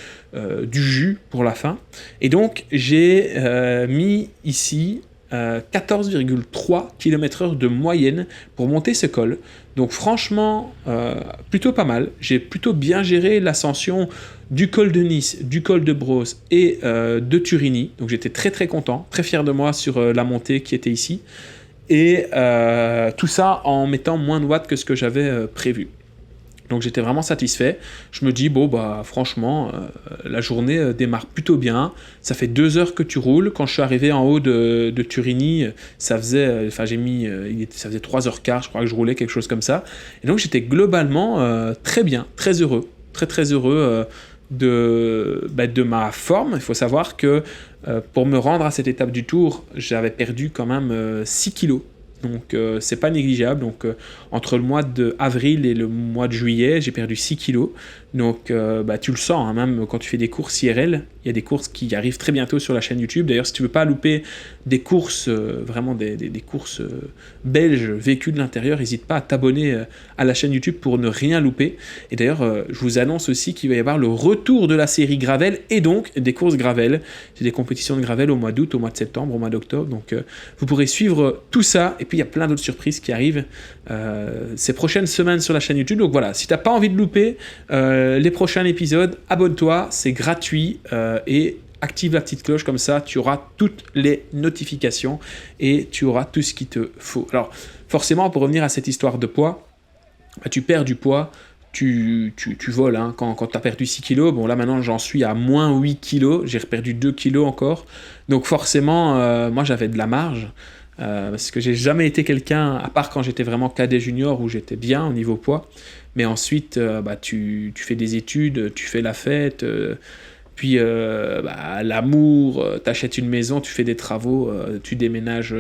jus pour la fin. Et donc j'ai mis ici 14,3 km/h de moyenne pour monter ce col. Donc franchement, plutôt pas mal. J'ai plutôt bien géré l'ascension du col de Nice, du col de Brosse et de Turini. Donc j'étais très très content, très fier de moi sur la montée qui était ici. Et tout ça en mettant moins de watts que ce que j'avais prévu. Donc j'étais vraiment satisfait. Je me dis, franchement, la journée démarre plutôt bien. Ça fait 2 heures que tu roules. Quand je suis arrivé en haut de Turini, ça faisait 3h15, je crois que je roulais, quelque chose comme ça. Et donc j'étais globalement très bien, très heureux. Très heureux de ma forme. Il faut savoir que pour me rendre à cette étape du tour, j'avais perdu quand même 6 kilos. Donc c'est pas négligeable. Donc entre le mois d'avril et le mois de juillet, j'ai perdu 6 kilos. Donc tu le sens, même quand tu fais des courses IRL, il y a des courses qui arrivent très bientôt sur la chaîne YouTube. D'ailleurs, si tu veux pas louper des courses, vraiment des courses belges vécues de l'intérieur, n'hésite pas à t'abonner à la chaîne YouTube pour ne rien louper. Et d'ailleurs, je vous annonce aussi qu'il va y avoir le retour de la série Gravel et donc des courses Gravel. C'est des compétitions de Gravel au mois d'août, au mois de septembre, au mois d'octobre. Donc vous pourrez suivre tout ça. Et puis il y a plein d'autres surprises qui arrivent ces prochaines semaines sur la chaîne YouTube. Donc voilà, si tu n'as pas envie de louper les prochains épisodes, abonne-toi, c'est gratuit et active la petite cloche, comme ça tu auras toutes les notifications et tu auras tout ce qu'il te faut. Alors forcément, pour revenir à cette histoire de poids, tu perds du poids, tu voles, quand tu as perdu 6 kilos, là maintenant j'en suis à moins 8 kilos, j'ai perdu 2 kilos encore, donc forcément moi j'avais de la marge. Parce que j'ai jamais été quelqu'un, à part quand j'étais vraiment cadet junior où j'étais bien au niveau poids, mais ensuite tu fais des études, tu fais la fête, puis l'amour, t'achètes une maison, tu fais des travaux, tu déménages,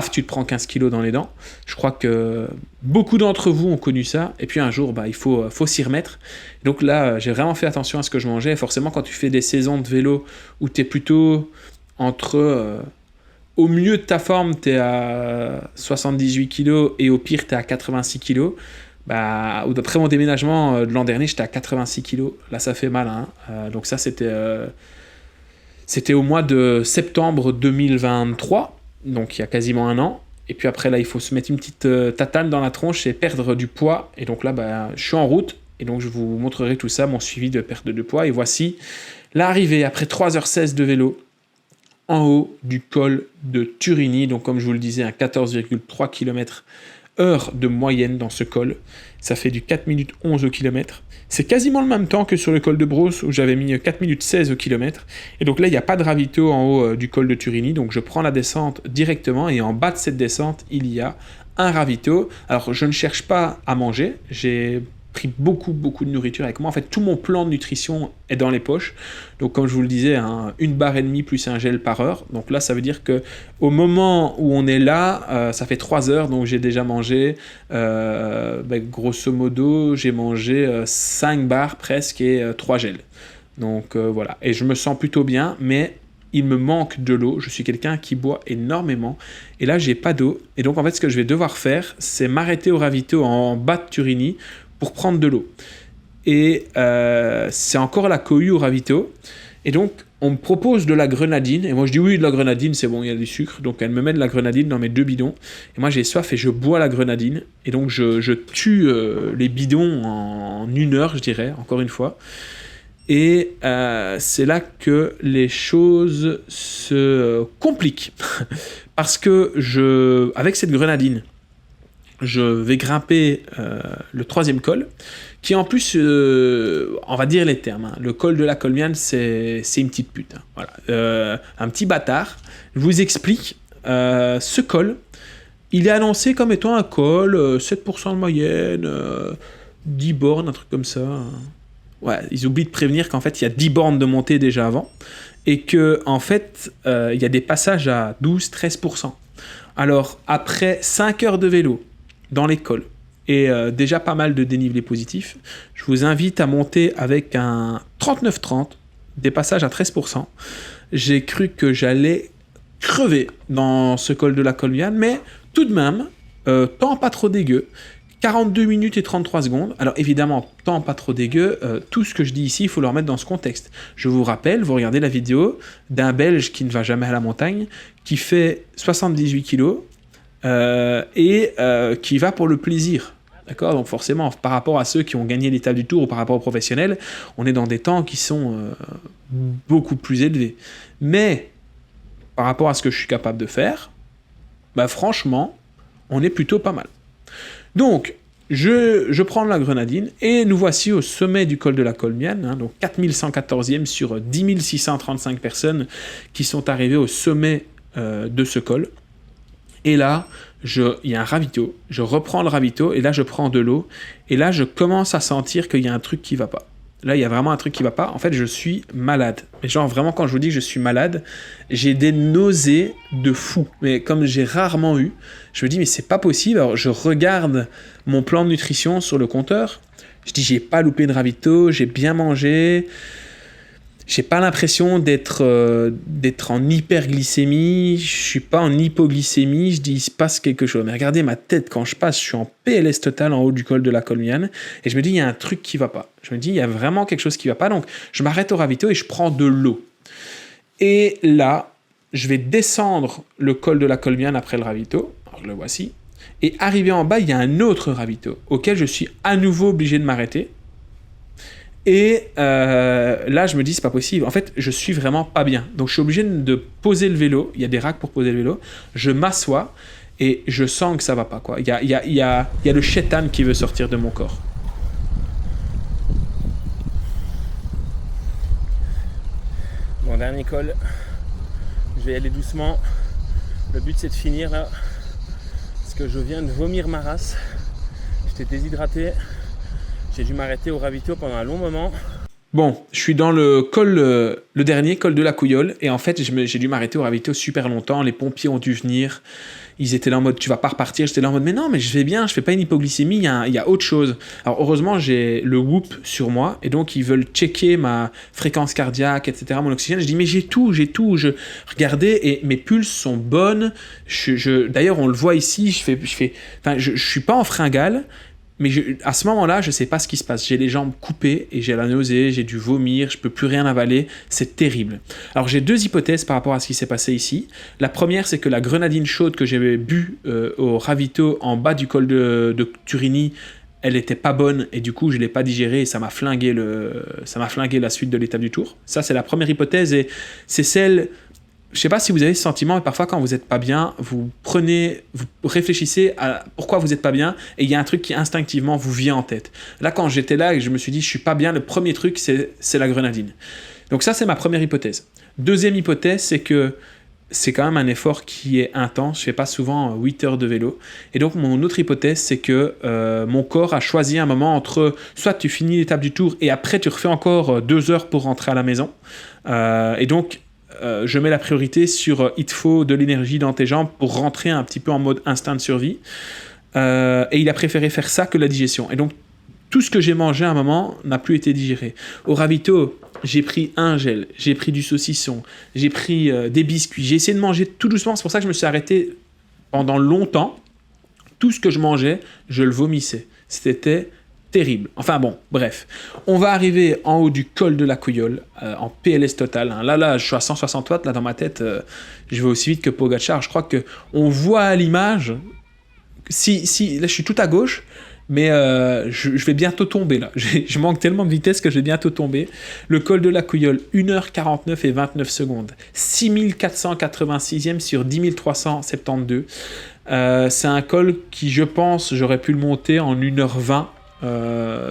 tu te prends 15 kilos dans les dents. Je crois que beaucoup d'entre vous ont connu ça, et puis un jour il faut s'y remettre. Donc là j'ai vraiment fait attention à ce que je mangeais, et forcément quand tu fais des saisons de vélo où tu es plutôt entre au mieux de ta forme, tu es à 78 kg et au pire, tu es à 86 kg. Bah, après mon déménagement de l'an dernier, j'étais à 86 kg. Là, ça fait mal. Hein. Donc ça, c'était au mois de septembre 2023, donc il y a quasiment un an. Et puis après, là, il faut se mettre une petite tatane dans la tronche et perdre du poids. Et donc là, bah, je suis en route. Et donc, je vous montrerai tout ça, mon suivi de perte de poids. Et voici l'arrivée, après 3h16 de vélo, en haut du col de Turini. Donc, comme je vous le disais, un 14,3 km/h de moyenne dans ce col. Ça fait du 4 minutes 11 au kilomètre. C'est quasiment le même temps que sur le col de Brosse, où j'avais mis 4 minutes 16 au kilomètre. Et donc là, il n'y a pas de ravito en haut du col de Turini. Donc, je prends la descente directement. Et en bas de cette descente, il y a un ravito. Alors, je ne cherche pas à manger. J'ai pris beaucoup de nourriture avec moi. En fait, tout mon plan de nutrition est dans les poches. Donc, comme je vous le disais, une barre et demie plus un gel par heure. Donc là, ça veut dire que au moment où on est là, ça fait 3 heures. Donc, j'ai déjà mangé, grosso modo, j'ai mangé 5 barres presque et 3 gels. Donc, voilà. Et je me sens plutôt bien, mais il me manque de l'eau. Je suis quelqu'un qui boit énormément. Et là, j'ai pas d'eau. Et donc, en fait, ce que je vais devoir faire, c'est m'arrêter au ravito en bas de Turini pour prendre de l'eau. Et c'est encore la cohue au ravito. Et donc, on me propose de la grenadine. Et moi, je dis oui, de la grenadine, c'est bon, il y a du sucre. Donc, elle me met de la grenadine dans mes 2 bidons. Et moi, j'ai soif et je bois la grenadine. Et donc, je tue les bidons en 1 heure, je dirais, encore une fois. Et c'est là que les choses se compliquent. Parce que avec cette grenadine, je vais grimper le 3e col, qui en plus, on va dire les termes, hein. Le col de la Colmiane, c'est une petite pute. Hein. Voilà. Un petit bâtard. Je vous explique. Ce col, il est annoncé comme étant un col, 7% de moyenne, 10 bornes, un truc comme ça. Ouais, ils oublient de prévenir qu'en fait, il y a 10 bornes de montée déjà avant, et que en fait, il y a des passages à 12-13%. Alors, après 5 heures de vélo, dans les cols, et déjà pas mal de dénivelé positif, je vous invite à monter avec un 39-30, des passages à 13%. J'ai cru que j'allais crever dans ce col de la Colmiane, mais tout de même, temps pas trop dégueu, 42 minutes et 33 secondes. Alors évidemment, temps pas trop dégueu, tout ce que je dis ici, il faut le remettre dans ce contexte. Je vous rappelle, vous regardez la vidéo d'un Belge qui ne va jamais à la montagne, qui fait 78 kilos, et qui va pour le plaisir. D'accord ? Donc forcément, par rapport à ceux qui ont gagné l'étape du Tour ou par rapport aux professionnels, on est dans des temps qui sont beaucoup plus élevés. Mais par rapport à ce que je suis capable de faire, bah franchement, on est plutôt pas mal. Donc, je prends la grenadine et nous voici au sommet du col de la Colmiane, hein, donc 4114e sur 10 635 personnes qui sont arrivées au sommet de ce col. Et là, il y a un ravito, je reprends le ravito et là je prends de l'eau et là je commence à sentir qu'il y a un truc qui va pas. Là, il y a vraiment un truc qui va pas. En fait, je suis malade. Mais genre, vraiment, quand je vous dis que je suis malade, j'ai des nausées de fou. Mais comme j'ai rarement eu, je me dis, mais c'est pas possible. Alors, je regarde mon plan de nutrition sur le compteur. Je dis, j'ai pas loupé de ravito, j'ai bien mangé. J'ai pas l'impression d'être en hyperglycémie, je suis pas en hypoglycémie, je dis il se passe quelque chose. Mais regardez ma tête quand je passe, je suis en PLS total en haut du col de la Colmiane et je me dis il y a un truc qui va pas. Je me dis il y a vraiment quelque chose qui va pas, donc je m'arrête au ravito et je prends de l'eau. Et là, je vais descendre le col de la Colmiane après le ravito, alors le voici, et arrivé en bas, il y a un autre ravito auquel je suis à nouveau obligé de m'arrêter. Et là, je me dis, c'est pas possible. En fait, je suis vraiment pas bien. Donc, je suis obligé de poser le vélo. Il y a des racks pour poser le vélo. Je m'assois et je sens que ça va pas, quoi. Il y a le shaitan qui veut sortir de mon corps. Bon, dernier col. Je vais y aller doucement. Le but, c'est de finir là. Parce que je viens de vomir ma race. J'étais déshydraté. J'ai dû m'arrêter au ravito pendant un long moment. Bon, je suis dans le col, le dernier col de la Couillole, et en fait, j'ai dû m'arrêter au ravito super longtemps. Les pompiers ont dû venir. Ils étaient là en mode, tu vas pas repartir. J'étais là en mode, mais non, mais je vais bien, je fais pas une hypoglycémie, il y a autre chose. Alors, heureusement, j'ai le Whoop sur moi, et donc ils veulent checker ma fréquence cardiaque, etc., mon oxygène. Je dis, mais j'ai tout. Regardez, et mes pulses sont bonnes. D'ailleurs, on le voit ici, je suis pas en fringale. Mais à ce moment-là, je ne sais pas ce qui se passe. J'ai les jambes coupées et j'ai la nausée, j'ai dû vomir, je ne peux plus rien avaler. C'est terrible. Alors, j'ai 2 hypothèses par rapport à ce qui s'est passé ici. La première, c'est que la grenadine chaude que j'avais bu au ravito en bas du col de Turini, elle n'était pas bonne et du coup, je ne l'ai pas digérée et ça m'a flingué la suite de l'étape du Tour. Ça, c'est la première hypothèse et c'est celle... Je ne sais pas si vous avez ce sentiment, mais parfois quand vous n'êtes pas bien, vous réfléchissez à pourquoi vous n'êtes pas bien, et il y a un truc qui instinctivement vous vient en tête. Là, quand j'étais là et que je me suis dit je ne suis pas bien, le premier truc, c'est la grenadine. Donc ça, c'est ma première hypothèse. Deuxième hypothèse, c'est que c'est quand même un effort qui est intense. Je ne fais pas souvent 8 heures de vélo. Et donc, mon autre hypothèse, c'est que mon corps a choisi un moment entre soit tu finis l'étape du Tour et après tu refais encore 2 heures pour rentrer à la maison. Et donc, je mets la priorité sur il te faut de l'énergie dans tes jambes pour rentrer un petit peu en mode instinct de survie. Et il a préféré faire ça que la digestion. Et donc, tout ce que j'ai mangé à un moment n'a plus été digéré. Au ravito, j'ai pris un gel, j'ai pris du saucisson, j'ai pris des biscuits. J'ai essayé de manger tout doucement. C'est pour ça que je me suis arrêté pendant longtemps. Tout ce que je mangeais, je le vomissais. C'était terrible. Enfin bon, bref. On va arriver en haut du col de la Couillole, en PLS total. Hein. Là, je suis à 160 watts. Là, dans ma tête, je vais aussi vite que Pogacar. Je crois qu'on voit à l'image... là, je suis tout à gauche, mais je vais bientôt tomber, là. Je manque tellement de vitesse que je vais bientôt tomber. Le col de la Couillole, 1h49 et 29 secondes. 6486e sur 10 372. C'est un col qui, je pense, j'aurais pu le monter en 1h20,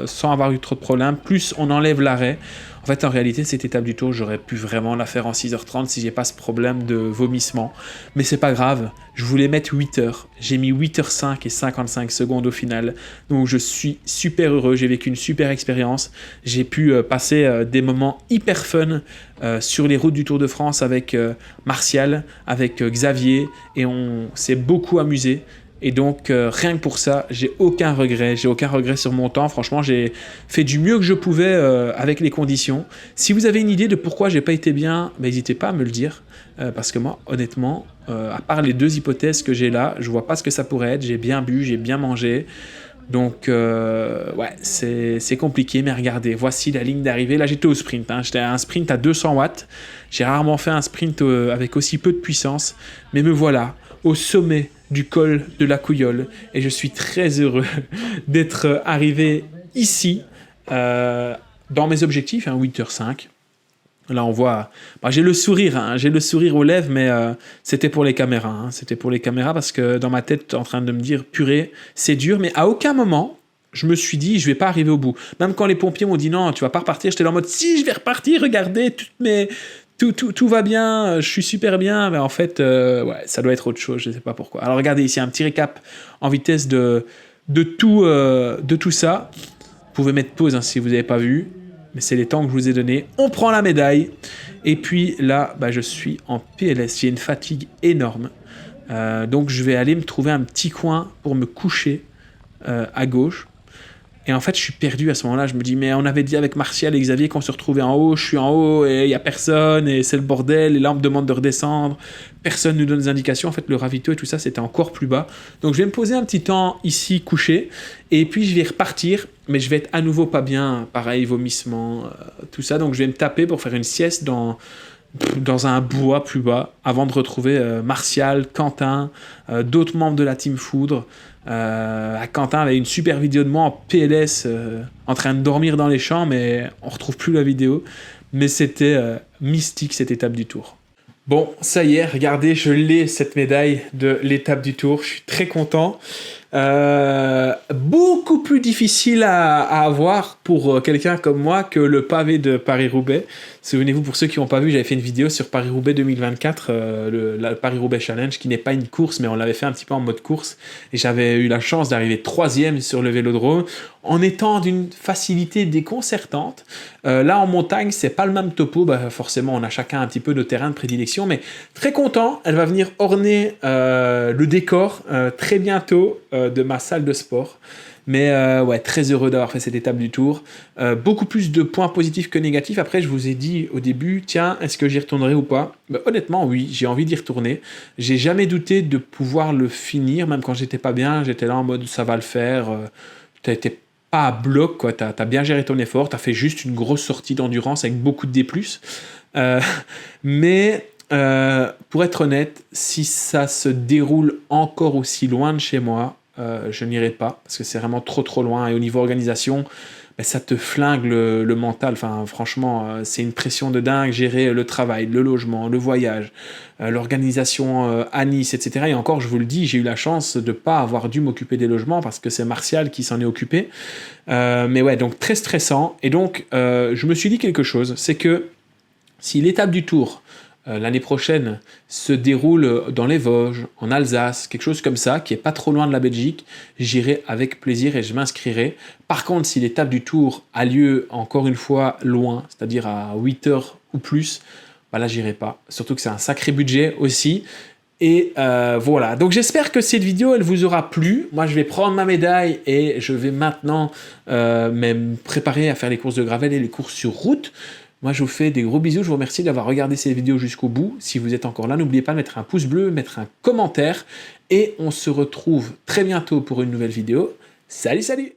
sans avoir eu trop de problèmes. Plus on enlève l'arrêt. En fait, en réalité, cette étape du Tour, j'aurais pu vraiment la faire en 6h30 si j'ai pas ce problème de vomissement. Mais c'est pas grave. Je voulais mettre 8 heures. J'ai mis 8h05 et 55 secondes au final. Donc, je suis super heureux. J'ai vécu une super expérience. J'ai pu passer des moments hyper fun sur les routes du Tour de France avec Martial, avec Xavier. Et on s'est beaucoup amusé. Et donc, rien que pour ça, j'ai aucun regret sur mon temps. Franchement, j'ai fait du mieux que je pouvais avec les conditions. Si vous avez une idée de pourquoi j'ai pas été bien, n'hésitez pas à me le dire. Parce que moi, honnêtement, à part les 2 hypothèses que j'ai là, je vois pas ce que ça pourrait être. J'ai bien bu, j'ai bien mangé. Donc, ouais, c'est compliqué. Mais regardez, voici la ligne d'arrivée. Là, j'étais au sprint. Hein. J'étais à un sprint à 200 watts. J'ai rarement fait un sprint avec aussi peu de puissance. Mais me voilà au sommet du col de la Couillole et je suis très heureux d'être arrivé ici dans mes objectifs, 8h05. Là on voit, j'ai le sourire aux lèvres, mais c'était pour les caméras, c'était pour les caméras parce que dans ma tête en train de me dire purée c'est dur, mais à aucun moment je me suis dit je vais pas arriver au bout. Même quand les pompiers m'ont dit non tu vas pas repartir, j'étais là en mode si je vais repartir, regardez tout va bien, je suis super bien, mais en fait, ouais, ça doit être autre chose, je ne sais pas pourquoi. Alors regardez ici, un petit récap en vitesse de tout ça. Vous pouvez mettre pause si vous n'avez pas vu, mais c'est les temps que je vous ai donnés. On prend la médaille, et puis là, je suis en PLS, j'ai une fatigue énorme. Donc je vais aller me trouver un petit coin pour me coucher à gauche. Et en fait, je suis perdu à ce moment-là. Je me dis, mais on avait dit avec Martial et Xavier qu'on se retrouvait en haut. Je suis en haut et il n'y a personne et c'est le bordel. Et là, on me demande de redescendre. Personne ne nous donne des indications. En fait, le ravito et tout ça, c'était encore plus bas. Donc, je vais me poser un petit temps ici, couché. Et puis, je vais repartir. Mais je vais être à nouveau pas bien. Pareil, vomissement, tout ça. Donc, je vais me taper pour faire une sieste dans un bois plus bas avant de retrouver Martial, Quentin, d'autres membres de la Team Foudre. Quentin avait une super vidéo de moi en PLS en train de dormir dans les champs, mais on retrouve plus la vidéo. Mais c'était mystique cette étape du Tour. Bon, ça y est, regardez, je l'ai cette médaille de l'étape du Tour. Je suis très content. Beaucoup plus difficile à avoir pour quelqu'un comme moi que le pavé de Paris-Roubaix. Souvenez-vous, pour ceux qui n'ont pas vu, j'avais fait une vidéo sur Paris-Roubaix 2024, le Paris-Roubaix Challenge, qui n'est pas une course, mais on l'avait fait un petit peu en mode course. Et j'avais eu la chance d'arriver 3e sur le vélodrome, en étant d'une facilité déconcertante. Là, en montagne, c'est pas le même topo. Forcément, on a chacun un petit peu de terrain de prédilection, mais très content. Elle va venir orner le décor très bientôt de ma salle de sport. Mais ouais, très heureux d'avoir fait cette étape du Tour. Beaucoup plus de points positifs que négatifs. Après, je vous ai dit au début, tiens, est-ce que j'y retournerai ou pas ? Honnêtement, oui, j'ai envie d'y retourner. J'ai jamais douté de pouvoir le finir, même quand j'étais pas bien. J'étais là en mode, ça va le faire. T'étais pas à bloc, quoi. T'as bien géré ton effort. T'as fait juste une grosse sortie d'endurance avec beaucoup de D+. Mais pour être honnête, si ça se déroule encore aussi loin de chez moi, je n'irai pas, parce que c'est vraiment trop loin, et au niveau organisation, ça te flingue le mental. Enfin, franchement, c'est une pression de dingue, gérer le travail, le logement, le voyage, l'organisation à Nice, etc. Et encore, je vous le dis, j'ai eu la chance de ne pas avoir dû m'occuper des logements, parce que c'est Martial qui s'en est occupé. Mais ouais, donc très stressant. Et donc, je me suis dit quelque chose, c'est que si l'étape du Tour l'année prochaine se déroule dans les Vosges, en Alsace, quelque chose comme ça, qui est pas trop loin de la Belgique, j'irai avec plaisir et je m'inscrirai. Par contre, si l'étape du Tour a lieu encore une fois loin, c'est-à-dire à 8 heures ou plus, là j'irai pas. Surtout que c'est un sacré budget aussi. Et voilà, donc j'espère que cette vidéo elle vous aura plu. Moi je vais prendre ma médaille et je vais maintenant me préparer à faire les courses de gravel et les courses sur route. Moi, je vous fais des gros bisous. Je vous remercie d'avoir regardé cette vidéo jusqu'au bout. Si vous êtes encore là, n'oubliez pas de mettre un pouce bleu, mettre un commentaire. Et on se retrouve très bientôt pour une nouvelle vidéo. Salut, salut!